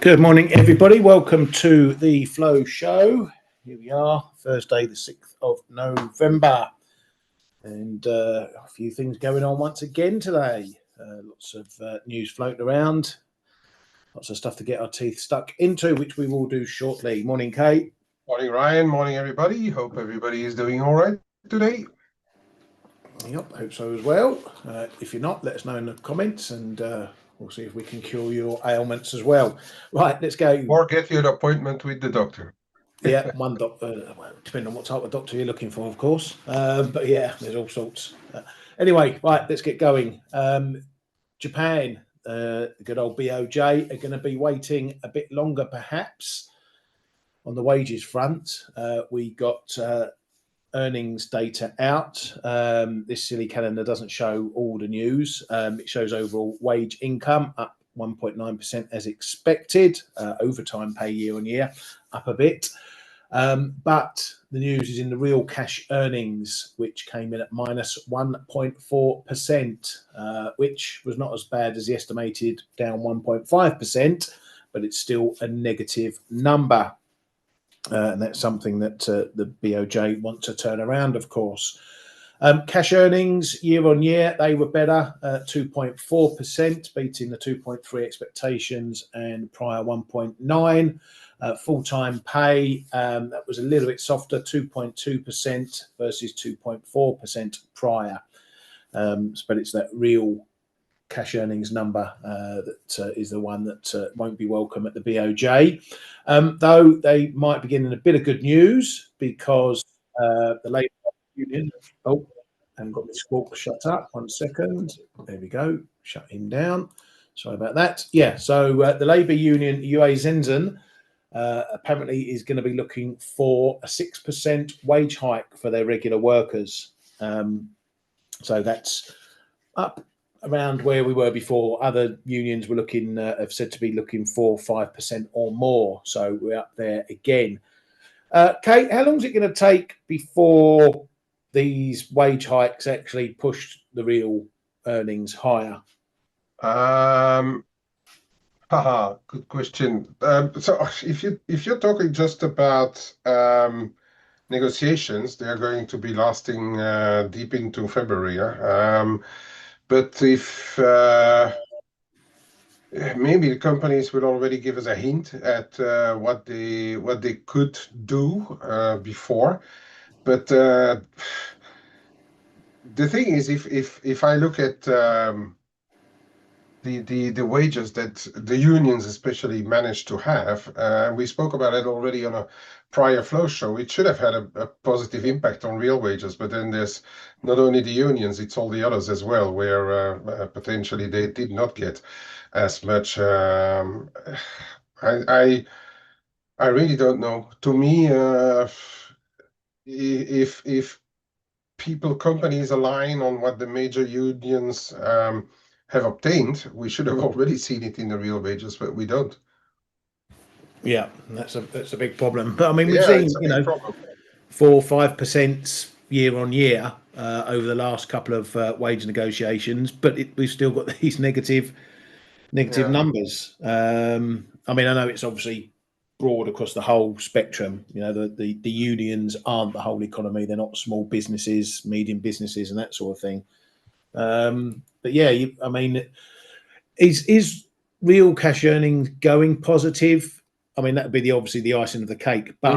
Good morning, everybody. Welcome to the Flow Show. Here we are, Thursday, the 6th of November. And a few things going on once again today. Lots of news floating around. Lots of stuff to get our teeth stuck into, which we will do shortly. Morning, Kate. Morning, Ryan. Morning, everybody. Hope everybody is doing all right today. Yep, hope so as well. If you're not, let us know in the comments and we'll see if we can cure your ailments as well. Right, let's go. Or get you an appointment with the doctor. Yeah, one doctor, depending on what type of doctor you're looking for, of course. But yeah, there's all sorts. Anyway, right, let's get going. Japan, the good old BOJ, are going to be waiting a bit longer, perhaps, on the wages front. We got earnings data out. This silly calendar doesn't show all the news. It shows overall wage income up 1.9% as expected. Overtime pay year on year up a bit. But the news is in the real cash earnings, which came in at minus 1.4%, which was not as bad as the estimated down 1.5%, but it's still a negative number. And that's something that the BOJ want to turn around, of course. Cash earnings year on year, they were better, 2.4%, beating the 2.3 expectations and prior 1.9. Full-time pay, that was a little bit softer, 2.2% versus 2.4% prior. But it's that real cash earnings number that is the one that won't be welcome at the BOJ. Though they might be getting a bit of good news because the Labour Union, and got the squawk shut up. 1 second. There we go. Shut him down. Sorry about that. Yeah, so the Labour Union, UA Zenzen, apparently is going to be looking for a 6% wage hike for their regular workers. So that's up around where we were before. Other unions were looking, have said to be looking for 5% or more. So we're up there again. Kate, how long is it going to take before these wage hikes actually push the real earnings higher? Good question. So if you're talking just about negotiations, they are going to be lasting deep into February. But if maybe the companies will already give us a hint at what they could do before. But the thing is, if I look at the wages that the unions especially managed to have, we spoke about it already on a prior Flow show. It should have had a positive impact on real wages, but then there's not only the unions, it's all the others as well, where potentially they did not get as much. I really don't know. To me, if companies align on what the major unions have obtained, we should have already seen it in the real wages, but we don't. Yeah, that's a big problem. But I mean, we've Yeah, seen, it's a big problem. 4-5% year on year over the last couple of wage negotiations, but we've still got these negative Yeah. numbers. I mean, I know it's obviously broad across the whole spectrum. You know, the unions aren't the whole economy. They're not small businesses, medium businesses, and that sort of thing. But yeah, I mean, is real cash earnings going positive? I mean, that would be obviously the icing of the cake. But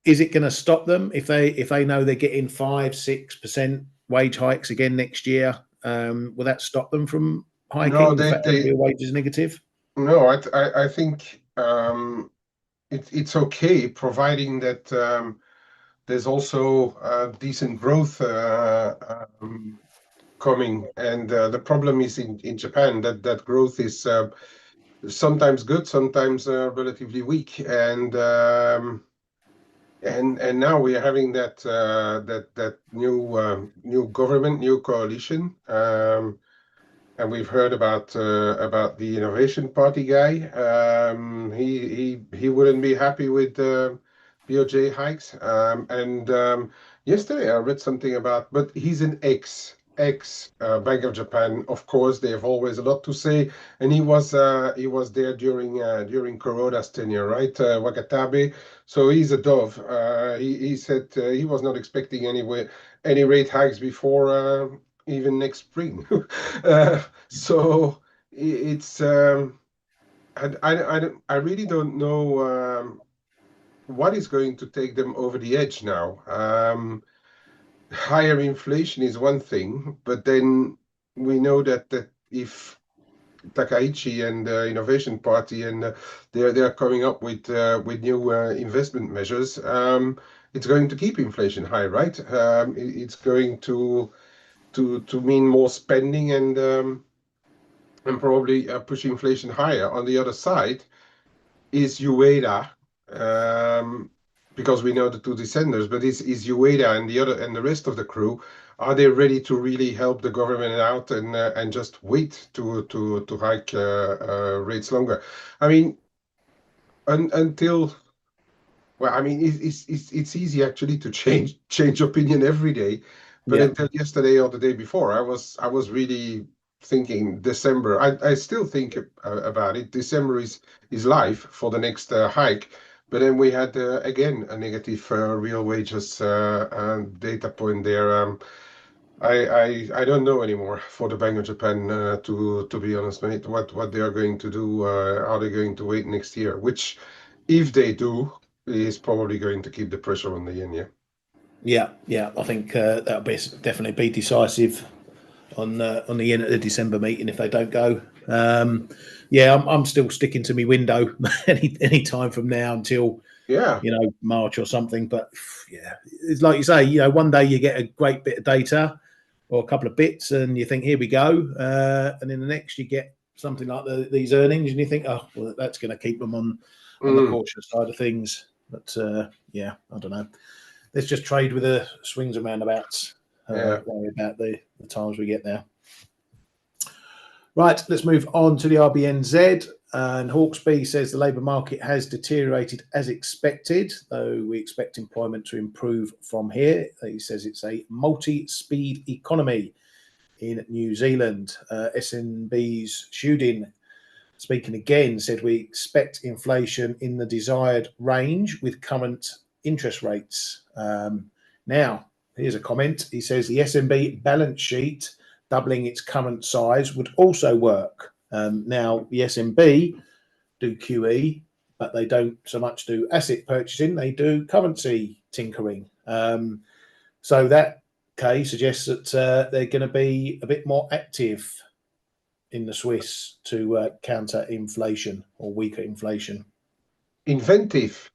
is it going to stop them if they know they're getting 5-6% wage hikes again next year? Will that stop them from hiking? No, The fact that real wage is negative. No, I think it's okay, providing that there's also decent growth coming. And the problem is in Japan that growth is sometimes good, sometimes relatively weak, and now we are having that new government, new coalition, and we've heard about the Innovation Party guy. He wouldn't be happy with BOJ hikes, and yesterday I read something about, but he's an ex ex Bank of Japan, of course, they have always a lot to say, and he was there during Kuroda's tenure, right? Wakatabe. So he's a dove. He said he was not expecting any rate hikes before even next spring. So it's I really don't know what is going to take them over the edge now. Higher inflation is one thing, but then we know that if Takaichi and the Innovation Party and they're coming up with new investment measures, it's going to keep inflation high, right? It's going to mean more spending and probably push inflation higher. On the other side is Ueda, um, because we know the two descendants, but is Ueda and the rest of the crew, are they ready to really help the government out and just wait to hike rates longer? I mean, until well, I mean, it's easy actually to change opinion every day, but Yeah. until yesterday or the day before, I was really thinking December. I still think about it. December is live for the next hike, but then we had again a negative real wages data point there. I don't know anymore for the Bank of Japan to be honest, mate. What they are going to do? Are they going to wait next year? Which, if they do, is probably going to keep the pressure on the yen. Yeah. Yeah. I think that'll definitely be decisive on the yen at the December meeting if they don't go. Yeah, I'm still sticking to my window any time from now until Yeah. March or something. But yeah, it's like you say, one day you get a great bit of data or a couple of bits, and you think, here we go, and then the next you get something like these earnings, and you think, oh, well, that's going to keep them on the Mm, cautious side of things. But yeah, I don't know. Let's just trade with the swings and roundabouts. yeah. Worry about the times we get there. Right, let's move on to the RBNZ. And Hawksby says the labour market has deteriorated as expected, though we expect employment to improve from here. He says it's a multi-speed economy in New Zealand. SNB's Shudin, speaking again, said we expect inflation in the desired range with current interest rates. Now, here's a comment. He says the SNB balance sheet doubling its current size would also work. Now, the SNB do QE, but they don't so much do asset purchasing, they do currency tinkering. So that case suggests that they're going to be a bit more active in the Swiss to counter inflation or weaker inflation. Inventive.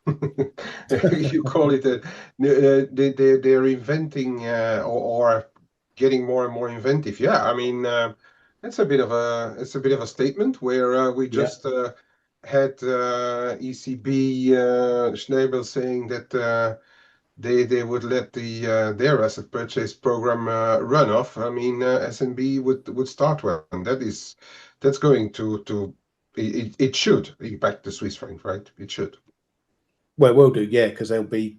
You call it they're inventing or getting more and more inventive. Yeah, I mean it's a bit of a statement where we Yeah. just had ECB Schnabel saying that they would let their asset purchase program run off. I mean SNB would start one. That's going to it should impact the Swiss franc, right? It should. Well, it will do, yeah, because they'll be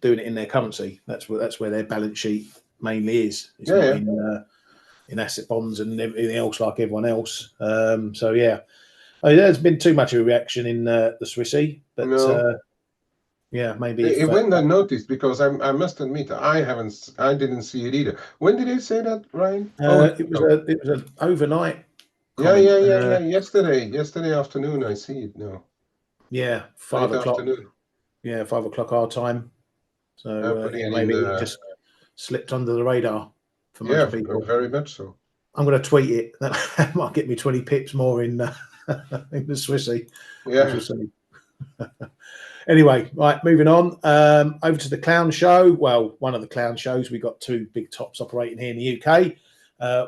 doing it in their currency. That's where their balance sheet mainly is. It's Yeah, not yeah. in asset bonds and everything else like everyone else. So yeah, there's been too much of a reaction in the Swissy, but No. yeah, maybe It if went unnoticed because I must admit I didn't see it either. When did they say that, Ryan? Oh, it was no. an overnight Yeah, comment. yeah. Yesterday afternoon, I see it now. Yeah, Late 5 o'clock. afternoon. Yeah, 5 o'clock our time. So I'm putting yeah, it in maybe it the just slipped under the radar for yeah, most people. very much so. I'm going to tweet it. That might get me 20 pips more in in the Swissy. We shall Yeah. see. Anyway, right, moving on. Over to the clown show. Well, one of the clown shows. We've got two big tops operating here in the UK.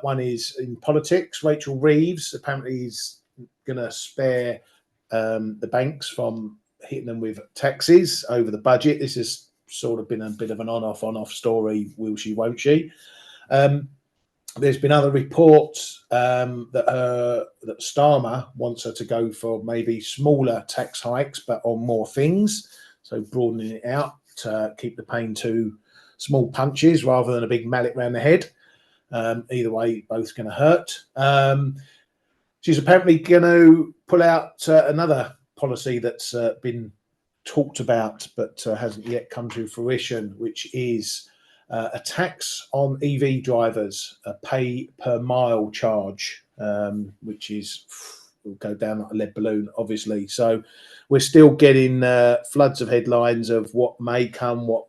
One is in politics. Rachel Reeves apparently is going to spare the banks from hitting them with taxes over the budget. This has sort of been a bit of an on-off story. Will she, won't she? There's been other reports that Starmer wants her to go for maybe smaller tax hikes, but on more things. So broadening it out to keep the pain to small punches rather than a big mallet round the head. Either way, both going to hurt. She's apparently going to pull out another policy that's been talked about but hasn't yet come to fruition, which is a tax on EV drivers, a pay per mile charge, which will go down like a lead balloon, obviously. So we're still getting floods of headlines of what may come, what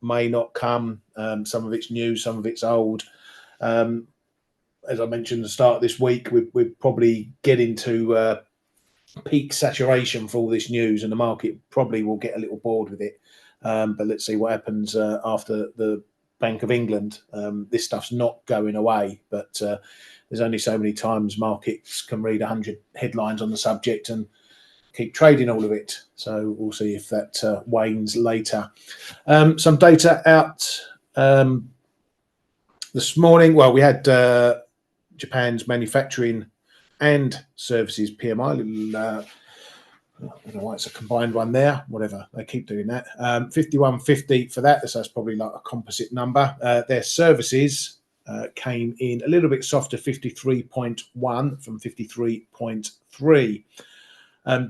may not come. Some of it's new, some of it's old. As I mentioned at the start of this week, we're probably getting to peak saturation for all this news, and the market probably will get a little bored with it. But let's see what happens after the Bank of England. This stuff's not going away, but there's only so many times markets can read 100 headlines on the subject and keep trading all of it. So we'll see if that wanes later. Some data out this morning. Well, we had Japan's manufacturing and services PMI. I don't know why it's a combined one there. Whatever, they keep doing that. 5150 for that. So that's probably like a composite number. Their services came in a little bit softer, 53.1 from 53.3.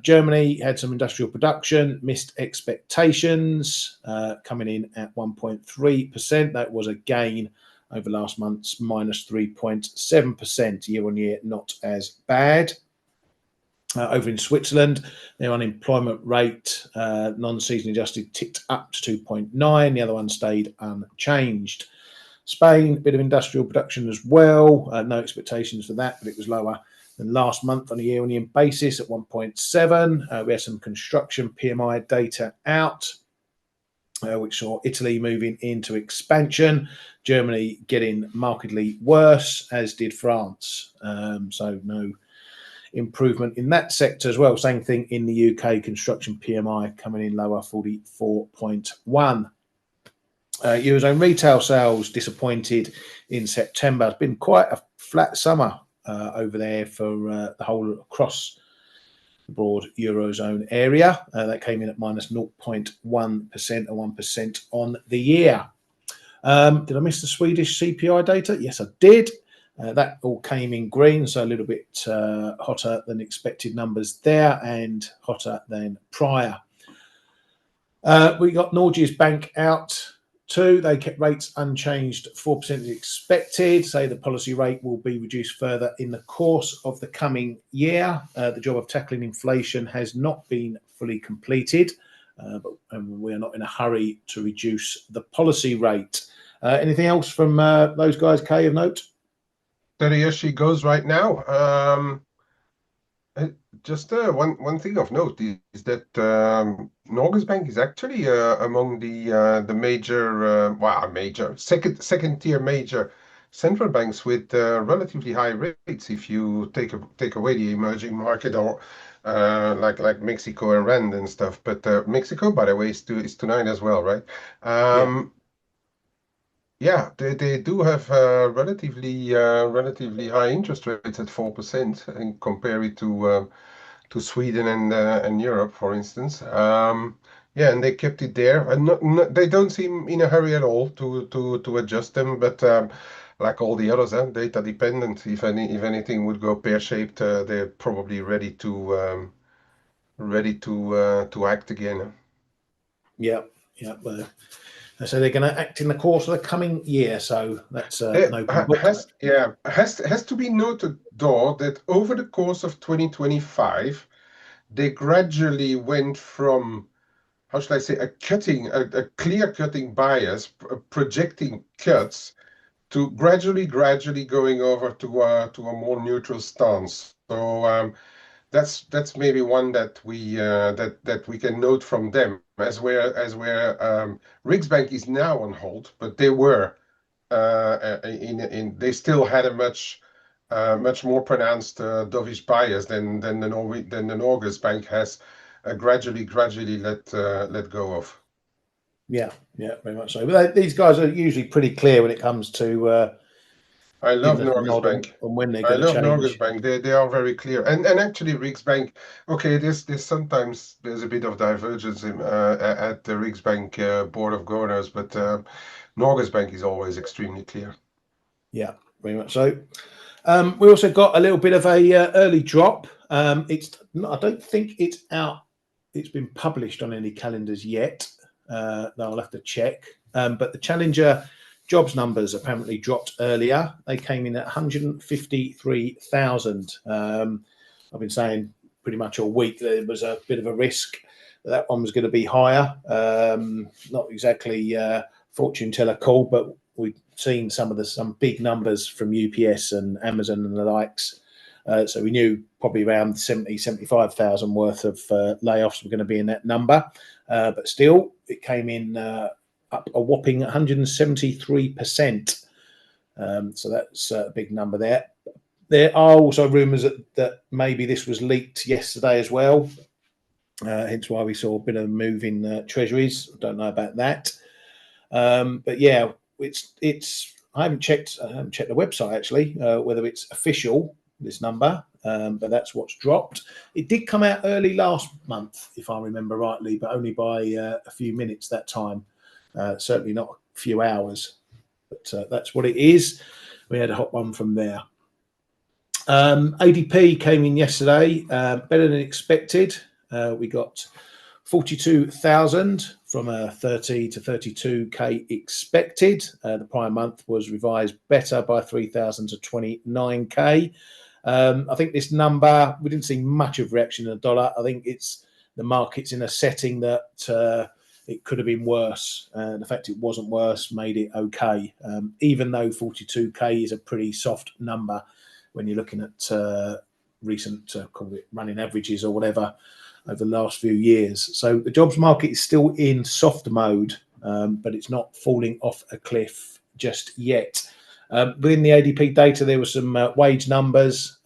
Germany had some industrial production, missed expectations, coming in at 1.3%. That was a gain over last month's minus 3.7% year on year, not as bad. Over in Switzerland, their unemployment rate, non-season adjusted, ticked up to 2.9. The other one stayed unchanged. Spain, a bit of industrial production as well. No expectations for that, but it was lower than last month on a year-on-year basis at 1.7. We had some construction PMI data out, which saw Italy moving into expansion, Germany getting markedly worse, as did France. So no improvement in that sector as well. Same thing in the UK, construction PMI coming in lower, 44.1. Eurozone retail sales disappointed in September. It's been quite a flat summer over there for the whole across the broad Eurozone area. That came in at minus 0.1% and 1% on the year. Did I miss the Swedish CPI data? Yes, I did. That all came in green, so a little bit hotter than expected numbers there and hotter than prior. We got Norges Bank out too. They kept rates unchanged, 4% as expected. Say the policy rate will be reduced further in the course of the coming year. The job of tackling inflation has not been fully completed, but we are not in a hurry to reduce the policy rate. Anything else from those guys, Kay, of note? Steady as she goes right now. Just one thing of note is that Norges Bank is actually among the major second tier major central banks with relatively high rates. If you take away the emerging market or like Mexico and Rand and stuff, but Mexico, by the way, is tonight as well, right? Yeah, they do have relatively high interest rates at 4%, and compare it to Sweden and Europe, for instance. Yeah, and they kept it there, and they don't seem in a hurry at all to adjust them. But like all the others, data dependent. If anything would go pear-shaped, they're probably ready to act again. Yeah. So they're going to act in the course of the coming year. So that's an open book. Has to be noted, though, that over the course of 2025, they gradually went from, how should I say, a clear-cutting bias, projecting cuts, to gradually going over to a more neutral stance. So that's maybe one that we can note from them, as where Riksbank is now on hold, but they were they still had a much more pronounced dovish bias than the Norges Bank has gradually let go of. Yeah, very much so. But these guys are usually pretty clear when it comes to. I love Norges Bank. And when they're going to change. Norges Bank. They are very clear. And actually Riksbank, okay, there's sometimes a bit of divergence at the Riksbank board of governors, but Norges Bank is always extremely clear. Yeah, very much so. We also got a little bit of a early drop. It's I don't think it's out. It's been published on any calendars yet. Though I'll have to check. But the Challenger jobs numbers apparently dropped earlier. They came in at 153,000. I've been saying pretty much all week there was a bit of a risk that one was going to be higher. Not exactly fortune teller call, but we've seen some big numbers from UPS and Amazon and the likes. So we knew probably around 75,000 worth of layoffs were going to be in that number. But still, it came in up a whopping 173%. So that's a big number there. There are also rumours that maybe this was leaked yesterday as well. Hence why we saw a bit of a move in treasuries. Don't know about that. But yeah, it's. I haven't checked the website actually whether it's official, this number, but that's what's dropped. It did come out early last month, if I remember rightly, but only by a few minutes that time. Certainly not a few hours, but that's what it is. We had a hot one from there. ADP came in yesterday, better than expected. We got 42,000 from a 30 to 32k expected. The prior month was revised better by 3,000 to 29k. I think this number, we didn't see much of reaction in the dollar. I think it's the market's in a setting that it could have been worse. The fact it wasn't worse made it okay, even though 42k is a pretty soft number when you're looking at recent call it running averages or whatever over the last few years. So the jobs market is still in soft mode, but it's not falling off a cliff just yet. Within the ADP data, there were some wage numbers,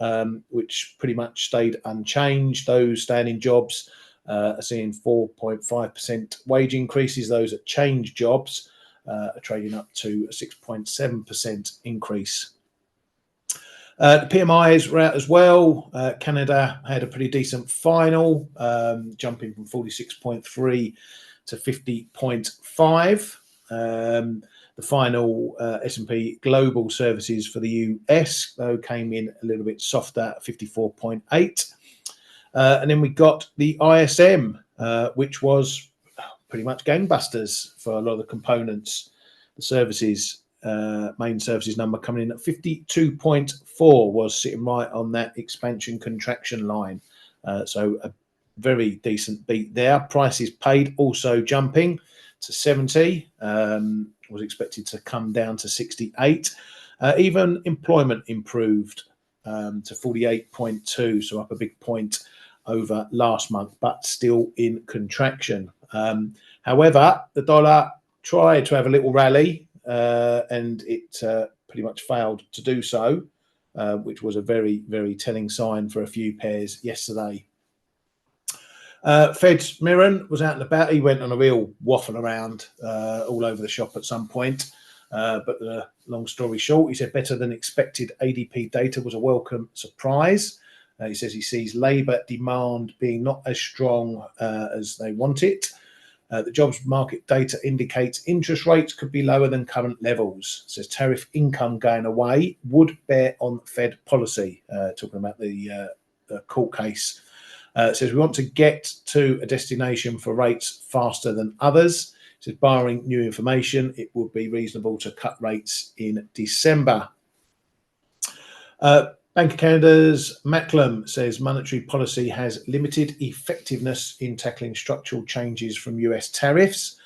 which pretty much stayed unchanged. Those standing jobs are seeing 4.5% wage increases. Those that change jobs are trading up to a 6.7% increase. The PMIs were out as well. Canada had a pretty decent final, jumping from 46.3 to 50.5. The final S&P Global Services for the US, though, came in a little bit softer at 54.8. And then we got the ISM, which was pretty much gangbusters for a lot of the components. The services, main services number coming in at 52.4 was sitting right on that expansion contraction line. So a very decent beat there. Prices paid also jumping to 70. Was expected to come down to 68. Even employment improved to 48.2, so up a big point over last month, but still in contraction. However, the dollar tried to have a little rally, and it pretty much failed to do so, which was a very, very telling sign for a few pairs yesterday. Fed's Mirren was out and about. He went on a real waffle around all over the shop at some point. But the long story short, he said better than expected ADP data was a welcome surprise. He says he sees labour demand being not as strong as they want it. The jobs market data indicates interest rates could be lower than current levels. It says tariff income going away would bear on Fed policy. Talking about the court case. It says we want to get to a destination for rates faster than others. It says barring new information, it would be reasonable to cut rates in December. Bank of Canada's Macklem says monetary policy has limited effectiveness in tackling structural changes from US tariffs.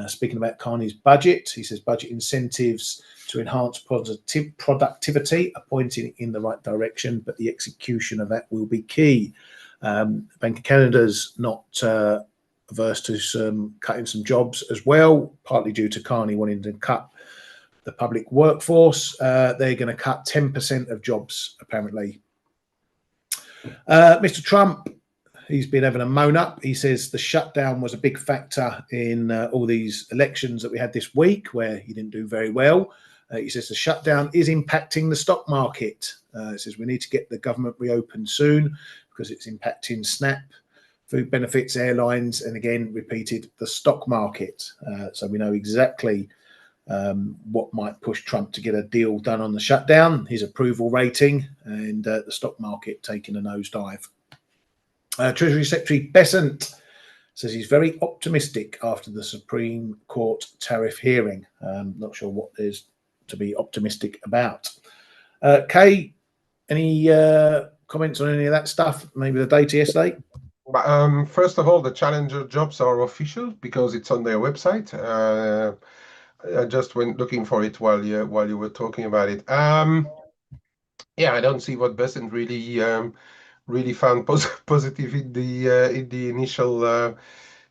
Speaking about Carney's budget, he says budget incentives to enhance productivity are pointing in the right direction, but the execution of that will be key. Bank of Canada's not averse to cutting some jobs as well, partly due to Carney wanting to cut the public workforce. They're going to cut 10% of jobs, apparently. Mr. Trump, he's been having a moan up. He says the shutdown was a big factor in all these elections that we had this week, where he didn't do very well. He says the shutdown is impacting the stock market. He says we need to get the government reopened soon because it's impacting SNAP, food benefits, airlines, and again, repeated the stock market. So we know exactly what might push Trump to get a deal done on the shutdown, his approval rating, and the stock market taking a nosedive. Treasury Secretary Besant says he's very optimistic after the Supreme Court tariff hearing. Not sure what there's to be optimistic about. Kay, any comments on any of that stuff? Maybe the data yesterday? First of all, the Challenger jobs are official because it's on their website. I just went looking for it while you were talking about it. Yeah, I don't see what Besant really found positive in the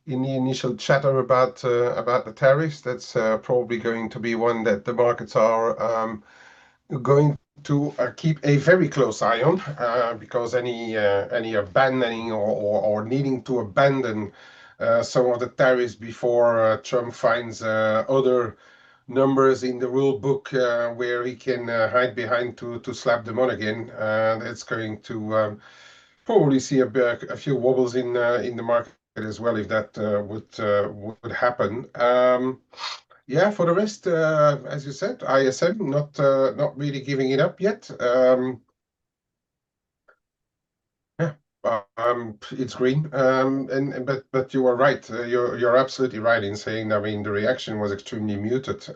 initial chatter about the tariffs. That's probably going to be one that the markets are going to keep a very close eye on, because any abandoning or needing to abandon some of the tariffs before Trump finds other numbers in the rule book where he can hide behind to slap them on again. That's going to probably see a few wobbles in the market as well if that would happen. Yeah, for the rest, as you said, ISM not really giving it up yet. Yeah, it's green. But you are right. You're absolutely right in saying. I mean, the reaction was extremely muted.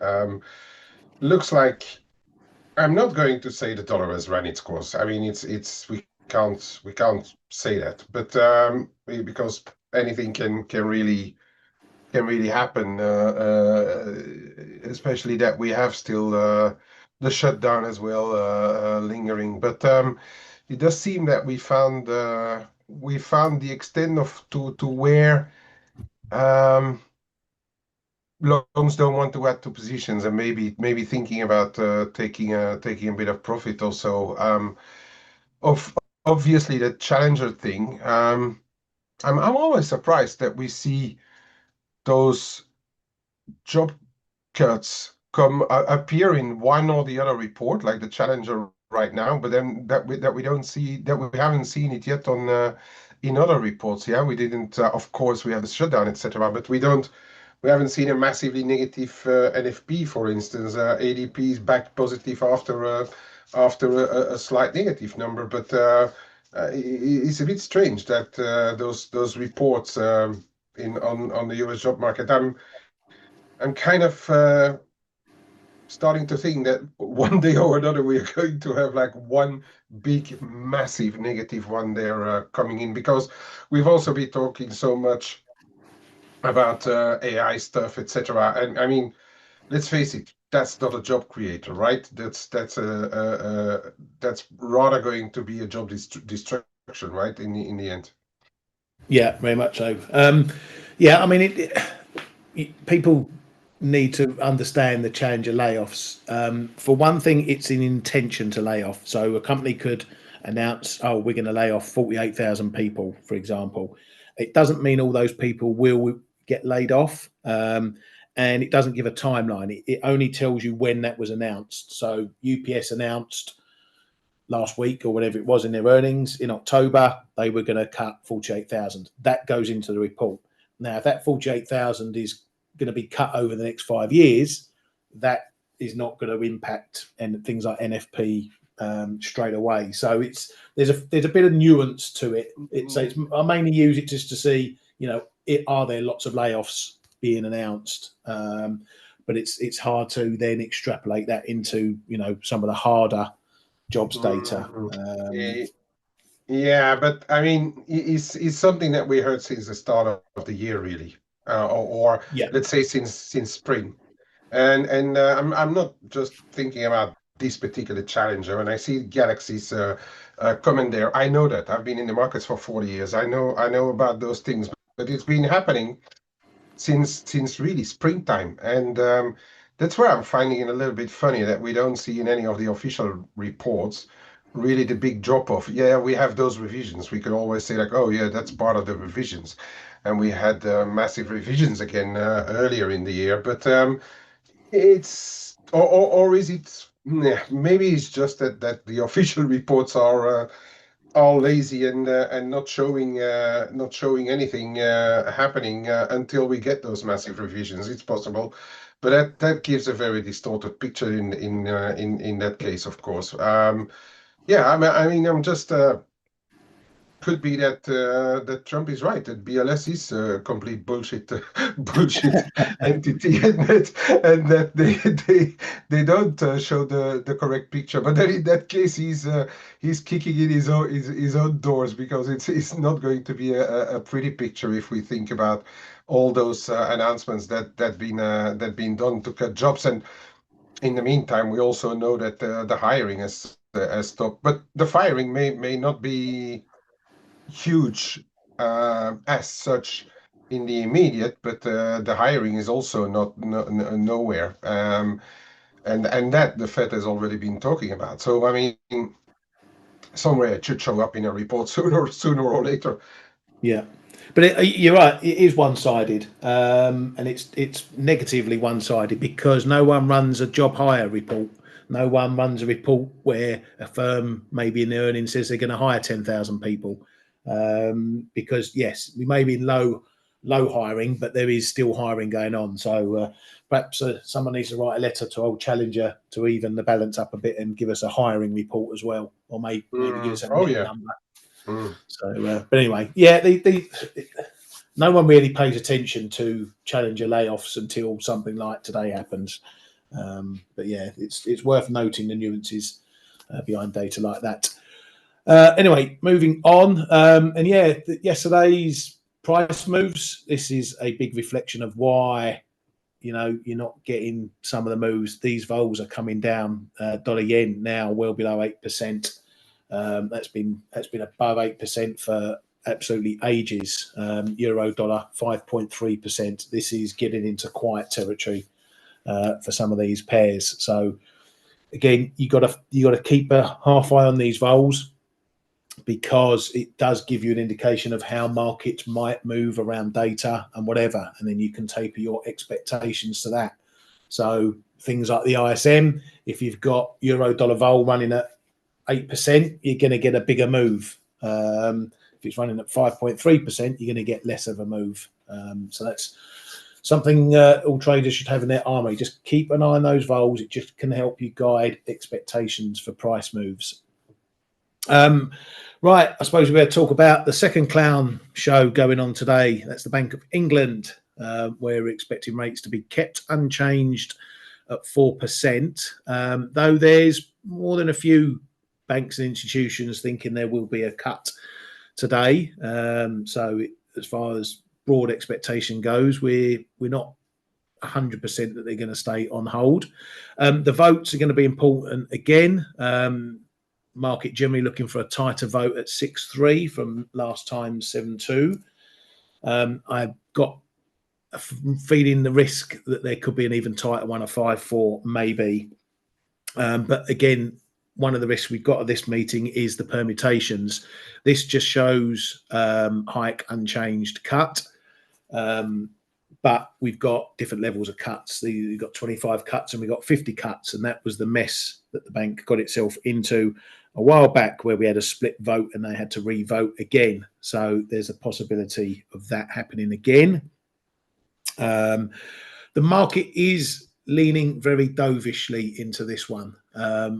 Looks like I'm not going to say the dollar has run its course. I mean, it's we can't say that, but because anything can really happen, especially that we have still the shutdown as well lingering. But it does seem that we found the extent of to where loans don't want to add to positions and maybe thinking about taking a bit of profit also. Of obviously the Challenger thing. I'm always surprised that we see those job cuts appear in one or the other report, like the Challenger right now, but then that we don't see, that we haven't seen it yet on in other reports. Yeah, we didn't. Of course, we have the shutdown, etc., but we haven't seen a massively negative NFP, for instance. ADP is back positive after a slight negative number, but it's a bit strange that those reports on the US job market. I'm kind of starting to think that one day or another we are going to have like one big, massive negative one there coming in, because we've also been talking so much about AI stuff, etc. And I mean, let's face it, that's not a job creator, right? That's rather going to be a job destruction, right? In the end. Yeah, very much so. Yeah, I mean, people need to understand the Challenger layoffs. For one thing, it's an intention to lay off. So a company could announce, "Oh, we're going to lay off 48,000 people," for example. It doesn't mean all those people will get laid off, and it doesn't give a timeline. It only tells you when that was announced. So UPS announced last week or whatever it was in their earnings in October, they were going to cut 48,000. That goes into the report. Now, if that 48,000 is going to be cut over the next 5 years, that is not going to impact things like NFP straight away. So there's a bit of nuance to it. I mainly use it just to see, are there lots of layoffs being announced? But it's hard to then extrapolate that into some of the harder jobs data. Yeah, but I mean, it's something that we heard since the start of the year, really, or Yeah. let's say since spring. And I'm not just thinking about this particular challenger. When I see Galaxy's comment there, I know that I've been in the markets for 40 years. I know about those things, but it's been happening since really springtime, and that's where I'm finding it a little bit funny that we don't see in any of the official reports really the big drop off. Yeah, we have those revisions. We could always say like, oh yeah, that's part of the revisions, and we had massive revisions again earlier in the year. But it's or is it? Yeah, maybe it's just that the official reports are all lazy and not showing anything happening until we get those massive revisions. It's possible, but that gives a very distorted picture in that case, of course. Yeah, I mean, I'm just could be that Trump is right, that BLS is a complete bullshit bullshit entity, and that they don't show the correct picture. But then in that case, he's kicking in his own doors, because it's not going to be a pretty picture if we think about all those announcements that been done to cut jobs. And in the meantime, we also know that the hiring has stopped, but the firing may not be huge as such in the immediate, but the hiring is also not nowhere, and that the Fed has already been talking about. So I mean, somewhere it should show up in a report sooner or later. Yeah, but you're right. It is one-sided, and it's negatively one-sided, because no one runs a job hire report. No one runs a report where a firm, maybe in the earnings, says they're going to hire 10,000 people. Because yes, we may be low hiring, but there is still hiring going on. So perhaps someone needs to write a letter to old Challenger to even the balance up a bit and give us a hiring report as well, or maybe give us a Oh net yeah. number. So, but anyway, yeah, no one really pays attention to Challenger layoffs until something like today happens. But yeah, it's worth noting the nuances behind data like that. Anyway, moving on, and yeah, yesterday's price moves. This is a big reflection of why you're not getting some of the moves. These vols are coming down. Dollar yen now well below 8%. That's been above 8% for absolutely ages. Euro dollar 5.3%. This is getting into quiet territory for some of these pairs. So again, you got to keep a half eye on these vols, because it does give you an indication of how markets might move around data and whatever, and then you can taper your expectations to that. So things like the ISM, if you've got euro dollar vol running at 8%, you're going to get a bigger move. If it's running at 5.3%, you're going to get less of a move. So that's something all traders should have in their armory. Just keep an eye on those vols. It just can help you guide expectations for price moves. Right, I suppose we better talk about the second clown show going on today. That's the Bank of England, where we're expecting rates to be kept unchanged at 4%, though there's more than a few banks and institutions thinking there will be a cut today. So as far as broad expectation goes, we're not 100% that they're going to stay on hold. The votes are going to be important again. Market generally looking for a tighter vote at 6.3 from last time 7.2. I've got a feeling the risk that there could be an even tighter one of 5.4 maybe. But again, one of the risks we've got at this meeting is the permutations. This just shows hike unchanged cut. But we've got different levels of cuts. We've got 25 cuts and we've got 50 cuts. And that was the mess that the bank got itself into a while back, where we had a split vote and they had to re-vote again. So there's a possibility of that happening again. The market is leaning very dovishly into this one,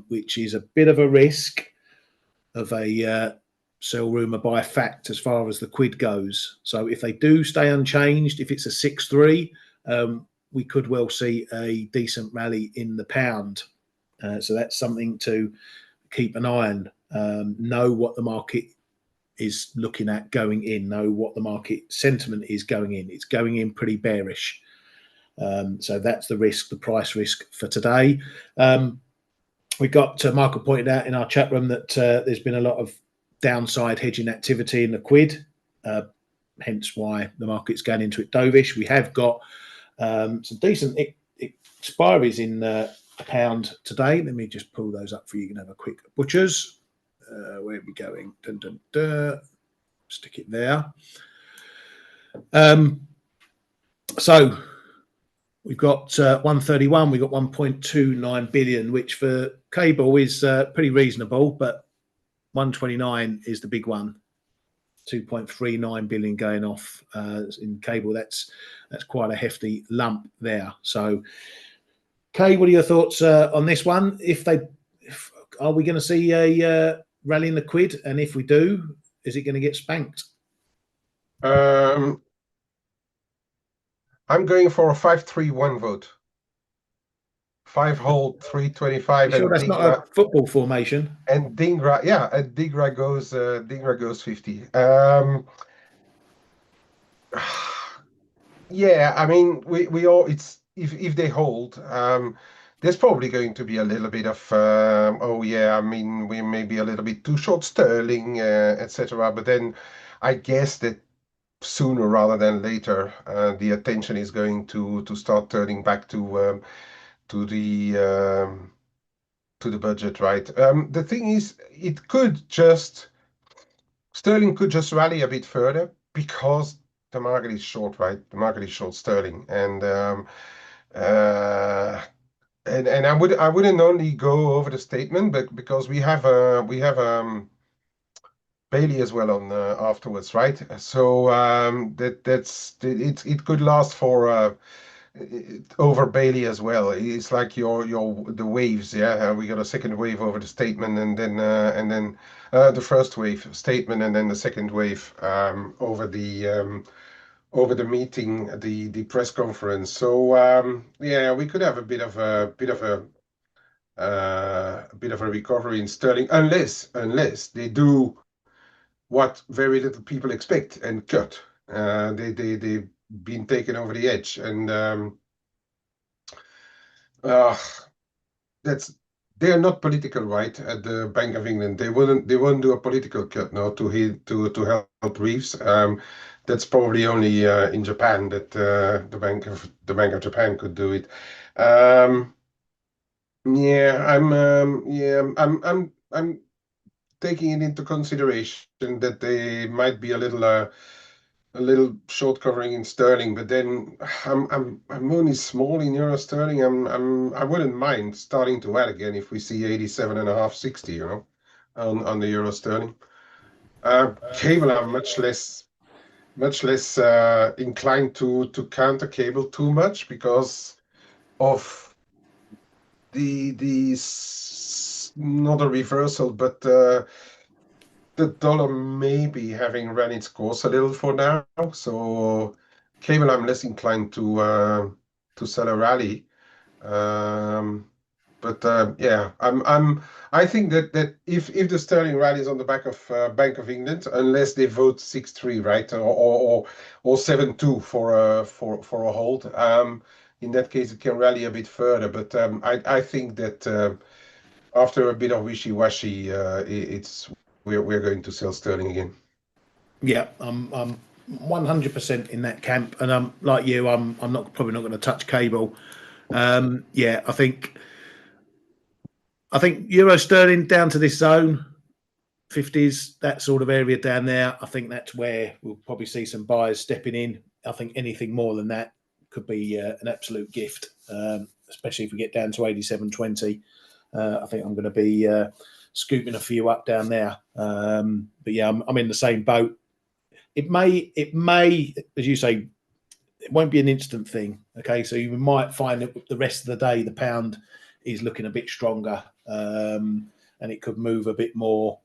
which is a bit of a risk of a sell rumour by fact as far as the quid goes. So if they do stay unchanged, if it's a 6.3, we could well see a decent rally in the pound. So that's something to keep an eye on. Know what the market is looking at going in. Know what the market sentiment is going in. It's going in pretty bearish. So that's the risk, the price risk for today. We got Michael pointed out in our chat room that there's been a lot of downside hedging activity in the quid, hence why the market's going into it dovish. We have got some decent expiries in the pound today. Let me just pull those up for you. You can have a quick butchers. Where are we going? Dun, dun, dun. Stick it there. So we've got 131. We've got 1.29 billion, which for cable is pretty reasonable, but 129 is the big one. 2.39 billion going off in cable. That's quite a hefty lump there. So, Kay, what are your thoughts on this one? Are we going to see a rally in the quid? And if we do, is it going to get spanked? I'm going for a 5-3-1 vote. 5 hold, 325, You sure and that's not a football formation? And Dingra, yeah, and Dingra goes 50. Yeah, I mean, we all it's if they hold, there's probably going to be a little bit of oh yeah, I mean, we may be a little bit too short sterling, etc. But then I guess that sooner rather than later, the attention is going to start turning back to the um, to the budget, right? The thing is, sterling could just rally a bit further because the market is short, right? The market is short sterling, uh, and I wouldn't only go over the statement, but because we have Bailey as well on afterwards, right? So it could last for over Bailey as well. It's like your the waves, yeah. We got a second wave over the statement, and then the first wave statement, and then the second wave over the meeting, the press conference. So yeah, we could have a bit of a recovery in sterling, unless they do what very little people expect and cut. They've been taken over the edge, and uh, that's they are not political, right? At the Bank of England, they won't do a political cut now to help Reeves. That's probably only in Japan that the Bank of Japan could do it. Yeah, I'm taking it into consideration that they might be a little short covering in sterling, but then I'm only small in euro sterling. I wouldn't mind starting to add again if we see 87 and a half, 60, on the euro sterling. Cable, I'm much less inclined to counter cable too much because of not a reversal, but the dollar may be having run its course a little for now. So cable, I'm less inclined to sell a rally. Um, but yeah, I think that if the sterling rallies on the back of Bank of England, unless they vote 6-3, right, or 7-2 for a hold, in that case it can rally a bit further. But I think that after a bit of wishy-washy, we're going to sell sterling again. Yeah, I'm 100% in that camp, and I'm like you. I'm not probably not going to touch cable. Yeah, I think euro sterling down to this zone, 50s, that sort of area down there. I think that's where we'll probably see some buyers stepping in. I think anything more than that could be an absolute gift, especially if we get down to 87.20. I think I'm going to be scooping a few up down there. But yeah, I'm in the same boat. It may, as you say, it won't be an instant thing. Okay, so you might find that the rest of the day the pound is looking a bit stronger, and it could move a bit more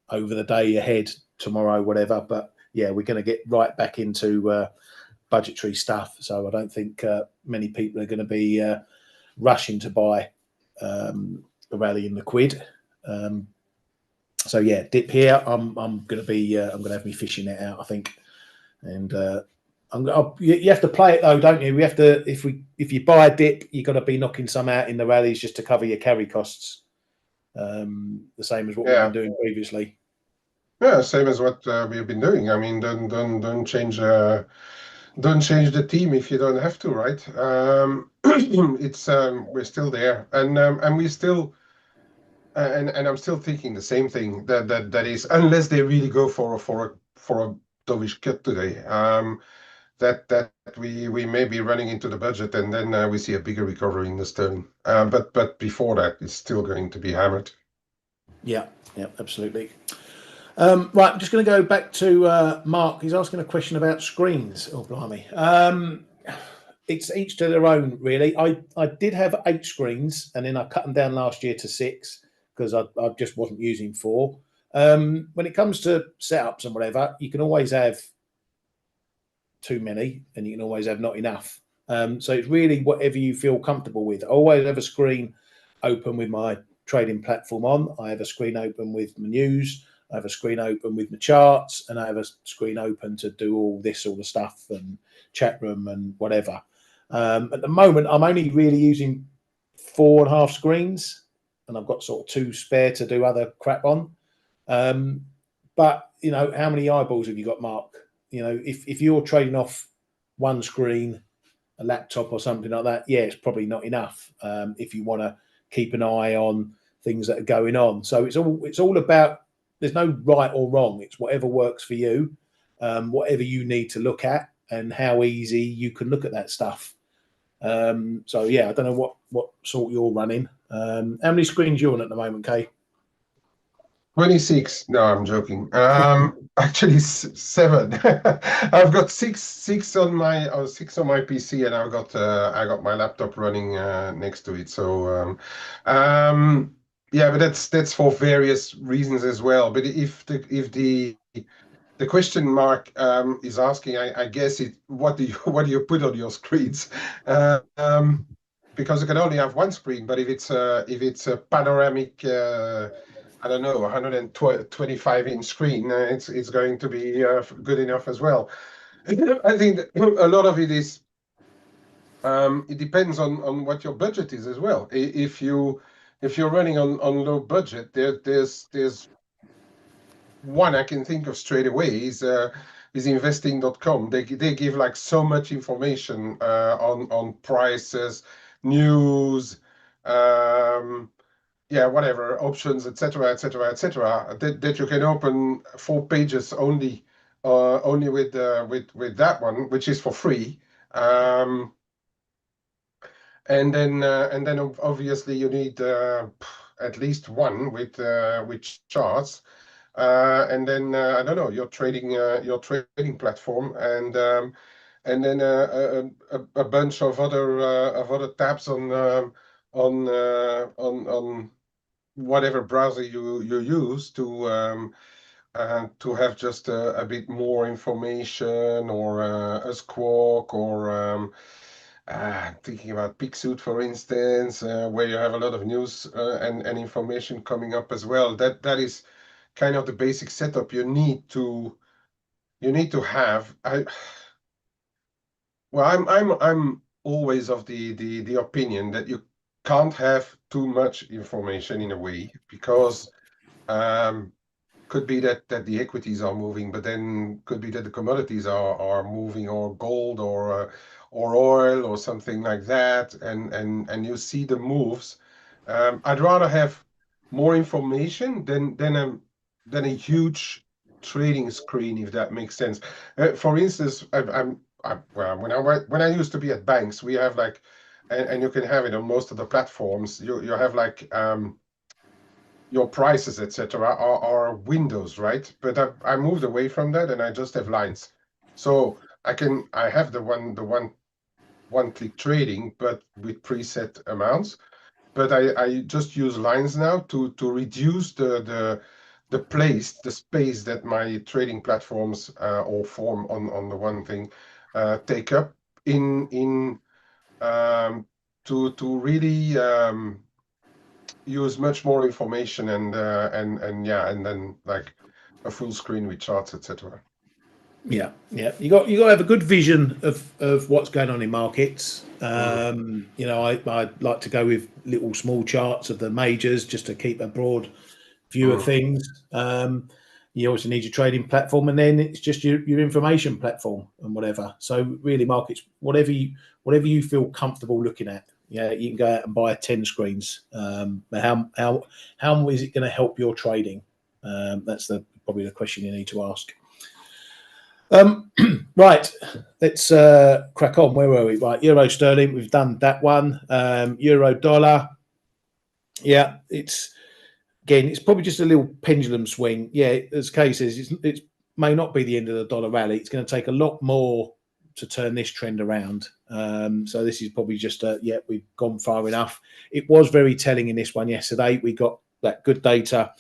over the day ahead, tomorrow, whatever. But yeah, we're going to get right back into budgetary stuff. So I don't think many people are going to be rushing to buy a rally in the quid. So yeah, dip here. I'm going to be I'm going to have me fishing it out, I think, and you have to play it though, don't you? We have to if you buy a dip, you've got to be knocking some out in the rallies just to cover your carry costs. The same as what we've been doing previously. Yeah, same as what we've been doing. I mean, don't change the team if you don't have to, right? It's we're still there, and we still and I'm still thinking the same thing that is unless they really go for a dovish cut today, that we may be running into the budget, and then we see a bigger recovery in the sterling. But before that, it's still going to be hammered. Yeah, absolutely. Right, I'm just going to go back to Mark. He's asking a question about screens. Oh, blimey. It's each to their own, really. I did have 8 screens, and then I cut them down last year to 6 because I just wasn't using 4. When it comes to setups and whatever, you can always have too many, and you can always have not enough. So it's really whatever you feel comfortable with. I always have a screen open with my trading platform on. I have a screen open with my news. I have a screen open with my charts, and I have a screen open to do all the stuff and chat room and whatever. At the moment, I'm only really using 4.5 screens, and I've got sort of 2 spare to do other crap on. But you know, how many eyeballs have you got, Mark? You know, if you're trading off one screen, a laptop or something like that, yeah, it's probably not enough if you want to keep an eye on things that are going on. So it's all about, there's no right or wrong. It's whatever works for you, whatever you need to look at, and how easy you can look at that stuff. So yeah, I don't know what sort you're running. How many screens you're on at the moment, Kay? 26. No, I'm joking. Actually, 7. I've got six on my 6 on my PC, and I got my laptop running next to it. So yeah, but that's for various reasons as well. But if the question Mark is asking, I guess what do you put on your screens? Because you can only have one screen, but if it's a panoramic, I don't know, 125-inch screen, it's going to be good enough as well. I think that a lot of it is it depends on what your budget is as well. If you're running on low budget, there's one I can think of straight away is investing.com. They give like so much information on prices, news, yeah, whatever, options, etc., etc., etc., that you can open 4 pages only with that one, which is for free. And then obviously you need at least one with charts. And then I don't know, your trading platform, and then a bunch of other tabs on whatever browser you use to have just a bit more information, or a Squawk, or thinking about Pixut, for instance, where you have a lot of news and information coming up as well. That is kind of the basic setup you need to have. I'm always of the opinion that you can't have too much information in a way, because could be that the equities are moving, but then could be that the commodities are moving, or gold, or oil, or something like that, and you see the moves. I'd rather have more information than a huge trading screen, if that makes sense. For instance, well, when I used to be at banks, we have like, and you can have it on most of the platforms. You have like your prices, etc., are windows, right? But I moved away from that, and I just have lines. So I have the one click trading, but with preset amounts. But I just use lines now to reduce the space that my trading platforms or form on the one thing take up in to really use much more information, and yeah, and then like a full screen with charts, etc. Yeah. You got to have a good vision of what's going on in markets. You know, I like to go with little small charts of the majors just to keep a broad view of things. You also need your trading platform, and then it's just your information platform and whatever. So really, markets, whatever you feel comfortable looking at. Yeah, you can go out and buy 10 screens. But how is it going to help your trading? That's probably the question you need to ask. Right, let's crack on. Where were we? Right, euro sterling, we've done that one. Euro dollar, yeah, it's again, it's probably just a little pendulum swing. Yeah, as Kay says, it may not be the end of the dollar rally. It's going to take a lot more to turn this trend around. So this is probably just we've gone far enough. It was very telling in this one yesterday. We got that good data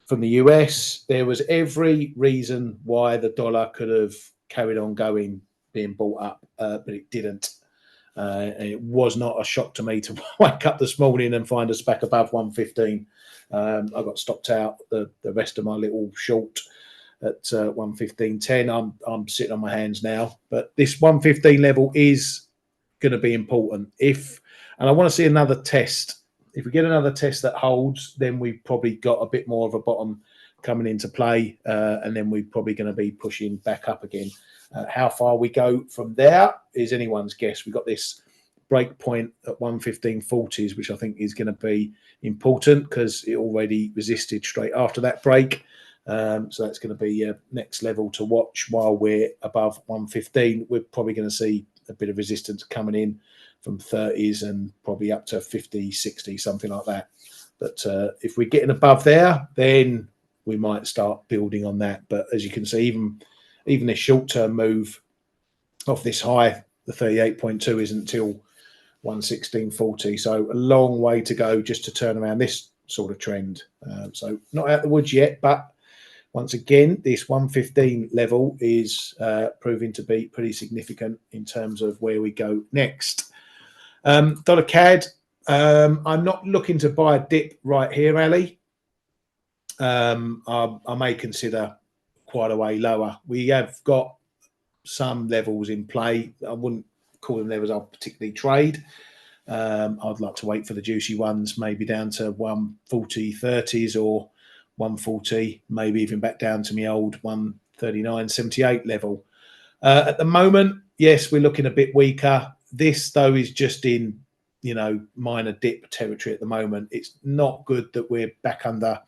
from the US. There was every reason why the dollar could have carried on going, being bought up, but it didn't. And it was not a shock to me to wake up this morning and find us back above 115. I got stopped out the rest of my little short at 115.10. I'm sitting on my hands now, but this 115 level is going to be important. And I want to see another test. If we get another test that holds, then we've probably got a bit more of a bottom coming into play, and then we're probably going to be pushing back up again. How far we go from there is anyone's guess. We've got this break point at 115.40s, which I think is going to be important because it already resisted straight after that break. So that's going to be next level to watch. While we're above 115, we're probably going to see a bit of resistance coming in from 30s and probably up to 50, 60, something like that. But if we're getting above there, then we might start building on that. But as you can see, even this short-term move off this high, the 38.2 isn't until 116.40. So a long way to go just to turn around this sort of trend. So not out the woods yet, but once again, this 115 level is proving to be pretty significant in terms of where we go next. Dollar CAD, I'm not looking to buy a dip right here, Ali. I may consider quite a way lower. We have got some levels in play. I wouldn't call them levels I'll particularly trade. I'd like to wait for the juicy ones, maybe down to 140.30s or 140, maybe even back down to my old 139.78 level. At the moment, yes, we're looking a bit weaker. This, though, is just in, minor dip territory at the moment. It's not good that we're back under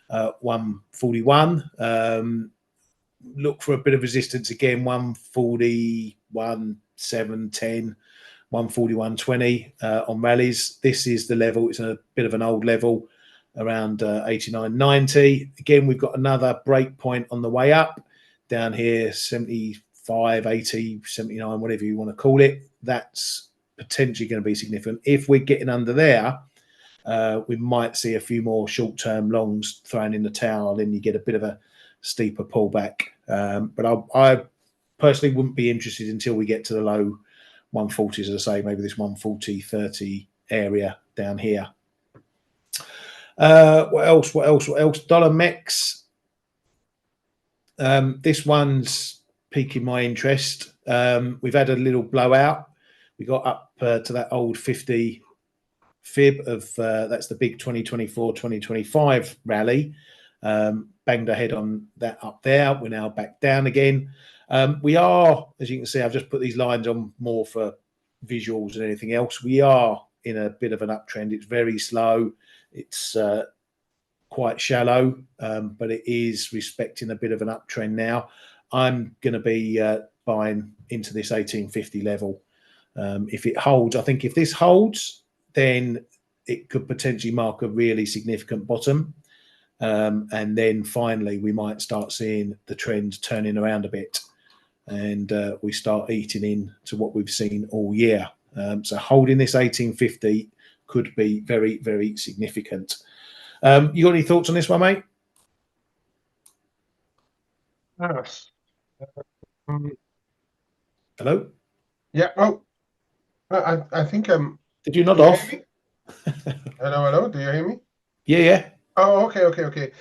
141. Look for a bit of resistance again, 141.710, 141.20 on rallies. This is the level. It's a bit of an old level, around 89.90. Again, we've got another break point on the way up down here, 75, 80, 79, whatever you want to call it. That's potentially going to be significant. If we're getting under there, we might see a few more short-term longs thrown in the towel, and you get a bit of a steeper pullback. But I personally wouldn't be interested until we get to the low 140s, as I say, maybe this 140.30 area down here. What else? Dollar MEX. This one's piquing my interest. We've had a little blowout. We got up to that old 50 fib of that's the big 2024-2025 rally. Banged ahead on that up there. We're now back down again. We are, as you can see, I've just put these lines on more for visuals than anything else. We are in a bit of an uptrend. It's very slow. It's quite shallow, but it is respecting a bit of an uptrend now. I'm going to be buying into this 1850 level. If it holds, I think if this holds, then it could potentially mark a really significant bottom. And then finally, we might start seeing the trend turning around a bit, and we start eating into what we've seen all year. So holding this 1850 could be very, very significant. You got any thoughts on this one, mate? Yes. Hello? Yeah. Oh, I think I'm. Did you nod off? Hello. Do you hear me? Yeah. Oh, okay.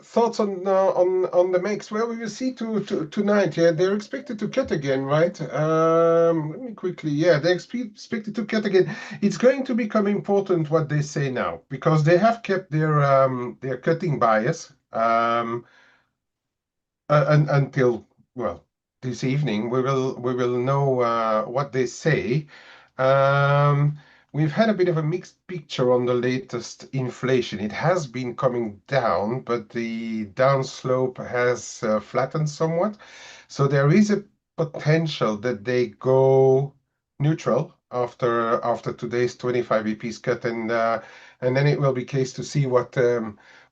Thoughts on the makes? Well, we will see tonight. Yeah, they're expected to cut again, right? Let me quickly. Yeah, they're expected to cut again. It's going to become important what they say now because they have kept their cutting bias until this evening. We will know what they say. We've had a bit of a mixed picture on the latest inflation. It has been coming down, but the downslope has flattened somewhat. So there is a potential that they go neutral after today's 25 BPs cut, and then it will be case to see what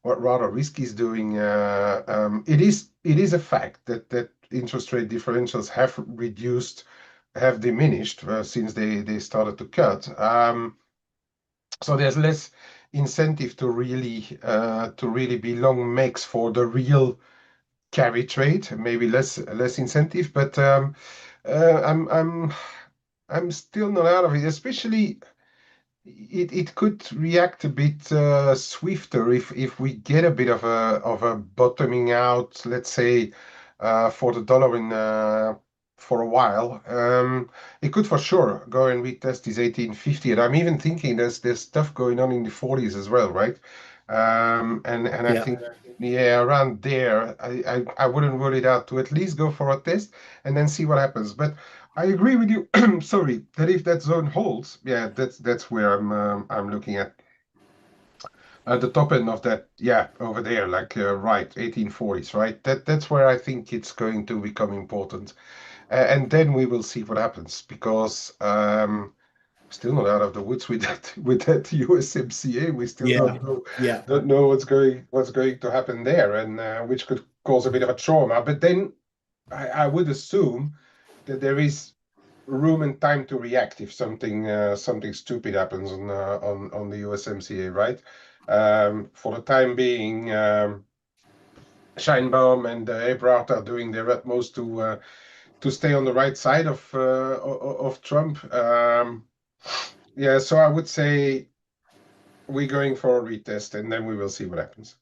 rather risky is doing. It is a fact that interest rate differentials have diminished since they started to cut. So there's less incentive to really be long makes for the real carry trade. Maybe less incentive, but uh, I'm I'm I'm still not out of it. Especially it could react a bit swifter if we get a bit of a bottoming out, let's say, for the dollar in for a while. It could for sure go and retest this 1850, and I'm even thinking there's stuff going on in the 40s as well, right? And I Yeah. think, yeah, around there, I wouldn't rule it out to at least go for a test and then see what happens. But I agree with you. Sorry, that if that zone holds, yeah, that's where I'm looking at the top end of that. Yeah, over there, like right, 1840s, right. That's where I think it's going to become important, and then we will see what happens because still not out of the woods with that USMCA. We still Yeah. don't know Yeah. what's going to happen there, and which could cause a bit of a trauma. But then I would assume that there is room and time to react if something stupid happens on the USMCA, right? For the time being, Scheinbaum and Ebrard are doing their utmost to stay on the right side of Trump. Yeah, so I would say we're going for a retest, and then we will see what happens.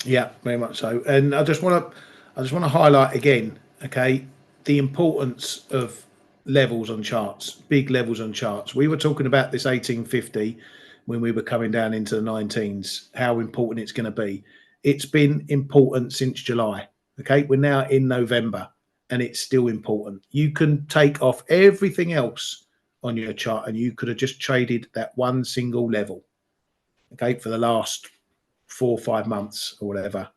Yeah, very much so. And I just want to highlight again, okay, the importance of levels on charts, big levels on charts. We were talking about this 1850 when we were coming down into the 19s, how important it's going to be. It's been important since July. Okay, we're now in November and it's still important. You can take off everything else on your chart and you could have just traded that one single level, okay, for the last 4 or 5 months or whatever,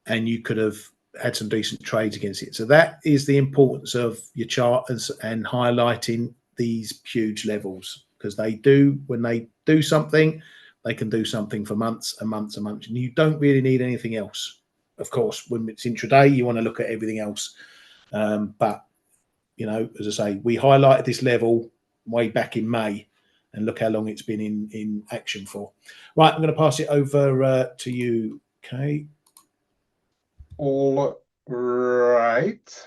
and you could have had some decent trades against it. So that is the importance of your chart and highlighting these huge levels, because they do, when they do something, they can do something for months and months and months, and you don't really need anything else. Of course, when it's intraday, you want to look at everything else. But as I say, we highlighted this level way back in May, and look how long it's been in action for. Right, I'm going to pass it over to you, Kay. All right.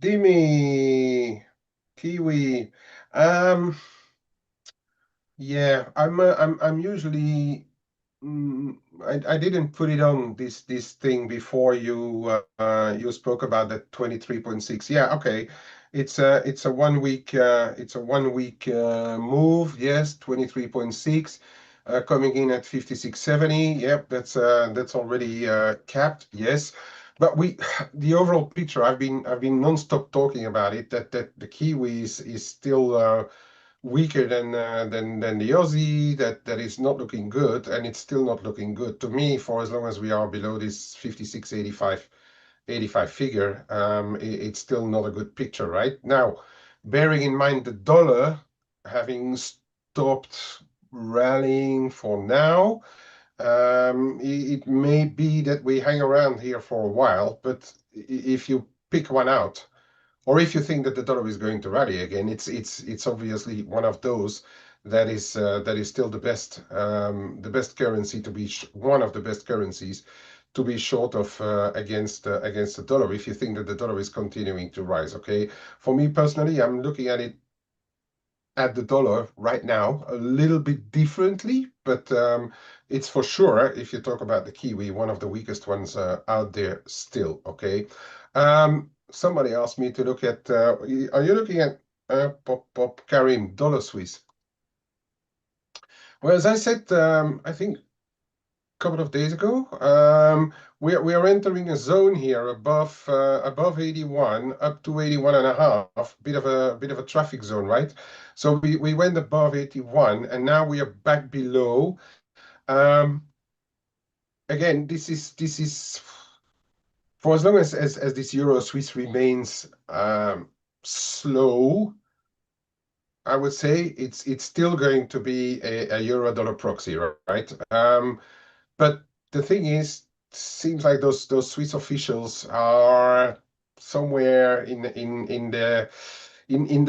Dimi, Kiwi. Um, yeah, I'm usually. I didn't put it on this thing before you spoke about the 23.6. Yeah, okay. It's a 1 week move. Yes, 23.6 coming in at 56.70. Yep, that's already capped. Yes. But the overall picture, I've been non-stop talking about it, that the Kiwi is still weaker than the Aussie. That is not looking good, and it's still not looking good to me for as long as we are below this 56.85 figure. It's still not a good picture right now. Bearing in mind the dollar having stopped rallying for now, it may be that we hang around here for a while. But if you pick one out, or if you think that the dollar is going to rally again, it's obviously one of those that is still the best currency to be one of the best currencies to be short of against the dollar if you think that the dollar is continuing to rise. Okay, for me personally, I'm looking at the dollar right now a little bit differently, but it's for sure, if you talk about the Kiwi, one of the weakest ones out there still. Okay. Somebody asked me to look at, are you looking at Pop Karim dollar Swiss? Well, as I said, I think couple of days ago. We are entering a zone here above 81 up to 81 and a half, bit of a traffic zone, right? So we went above 81 and now we are back below. Um, Again, this is for as long as this Euro Swiss remains slow, I would say it's still going to be a euro dollar proxy, right? But the thing is, seems like those Swiss officials are somewhere in the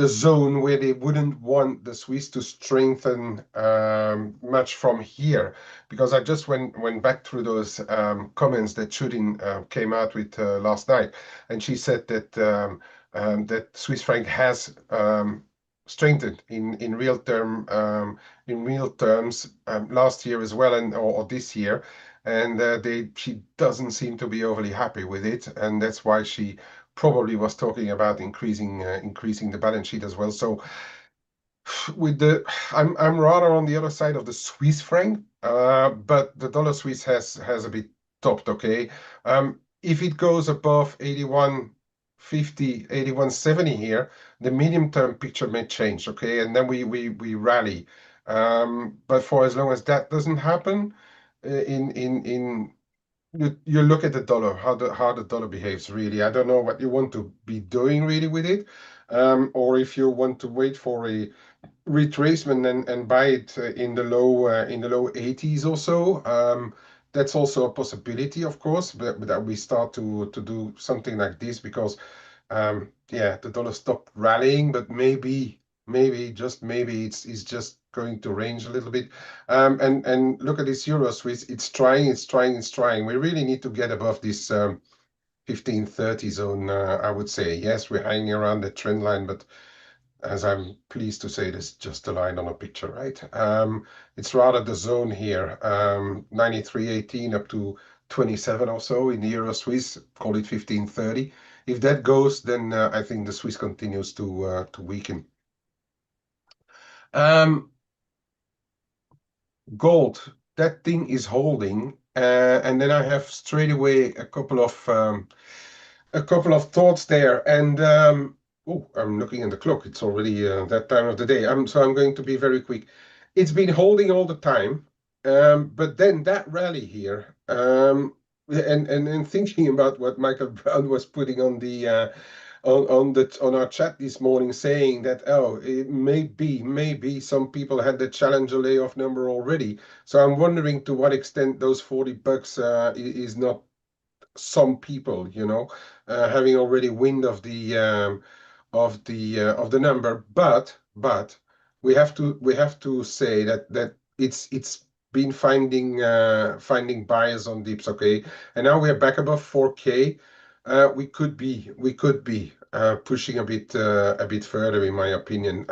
zone where they wouldn't want the Swiss to strengthen much from here. Because I just went back through those comments that Judin came out with last night, and she said that that Swiss franc has strengthened in real terms last year as well, and or this year, and she doesn't seem to be overly happy with it, and that's why she probably was talking about increasing the balance sheet as well. So with the I'm rather on the other side of the Swiss franc, but the dollar Swiss has a bit topped. Okay, if it goes above 81.50, 81.70 here, the medium term picture may change. Okay, and then we rally. But for as long as that doesn't happen, in you look at the dollar, how the dollar behaves really. I don't know what you want to be doing really with it, or if you want to wait for a retracement and buy it in the low 80s or so. That's also a possibility, of course, but that we start to do something like this because yeah, the dollar stopped rallying, but maybe just maybe it's just going to range a little bit. And look at this euro Swiss. It's trying. We really need to get above this 1530 zone. I would say yes, we're hanging around the trend line, but as I'm pleased to say, this is just a line on a picture, right? It's rather the zone here, 93.18 up to 27 or so in the euro Swiss, call it 1530. If that goes, then I think the Swiss continues to weaken. Gold, that thing is holding, and then I have straight away a couple of thoughts there, and oh, I'm looking at the clock. It's already that time of the day. So I'm going to be very quick. It's been holding all the time, but then that rally here, and thinking about what Michael Brown was putting on the on our chat this morning, saying that it maybe some people had the Challenger layoff number already. So I'm wondering to what extent those $40 is not some people, having already wind of the number. But we have to say that it's been finding buyers on dips. Okay, and now we're back above 4K. We could be pushing a bit further, in my opinion.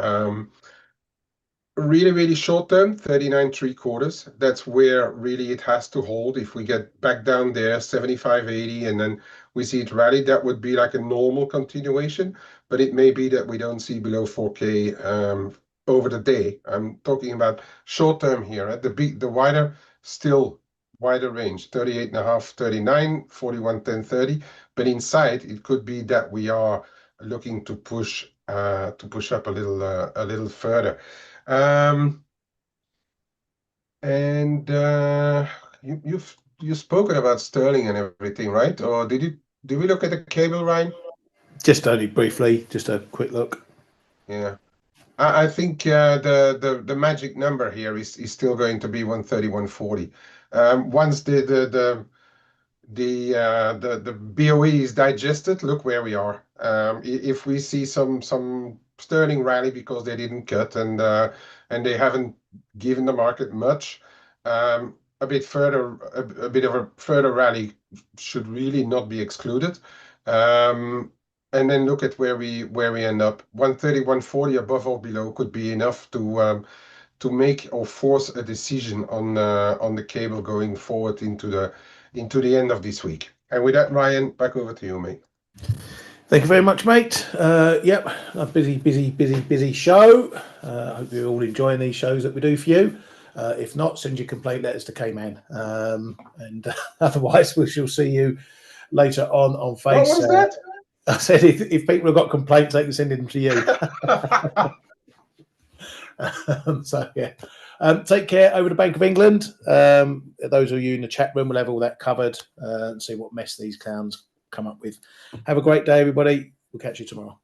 Really short term, 39.75. That's where really it has to hold. If we get back down there, 75.80, and then we see it rally, that would be like a normal continuation. But it may be that we don't see below 4K over the day. I'm talking about short term here. At the wider, still wider range, 38.5, 39, 41, 10, 30. But inside, it could be that we are looking to push up a little further. And you've spoken about sterling and everything, right? Or did we look at the cable, Ryan? Just only briefly, just a quick look. Yeah, I think the magic number here is still going to be 130, 140. Once the BOE is digested, look where we are. If we see some sterling rally because they didn't cut and they haven't given the market much, a bit of a further rally should really not be excluded. And then look at where we end up. 130, 140 above or below could be enough to make or force a decision on the cable going forward into the end of this week. And with that, Ryan, back over to you, mate. Thank you very much, mate. Yep, a busy show. I hope you're all enjoying these shows that we do for you. If not, send your complaint letters to K-Man. And otherwise, we shall see you later on Face. What was that? I said if people have got complaints, they can send them to you. So yeah, take care over the Bank of England. Those of you in the chat room will have all that covered and see what mess these clowns come up with. Have a great day, everybody. We'll catch you tomorrow.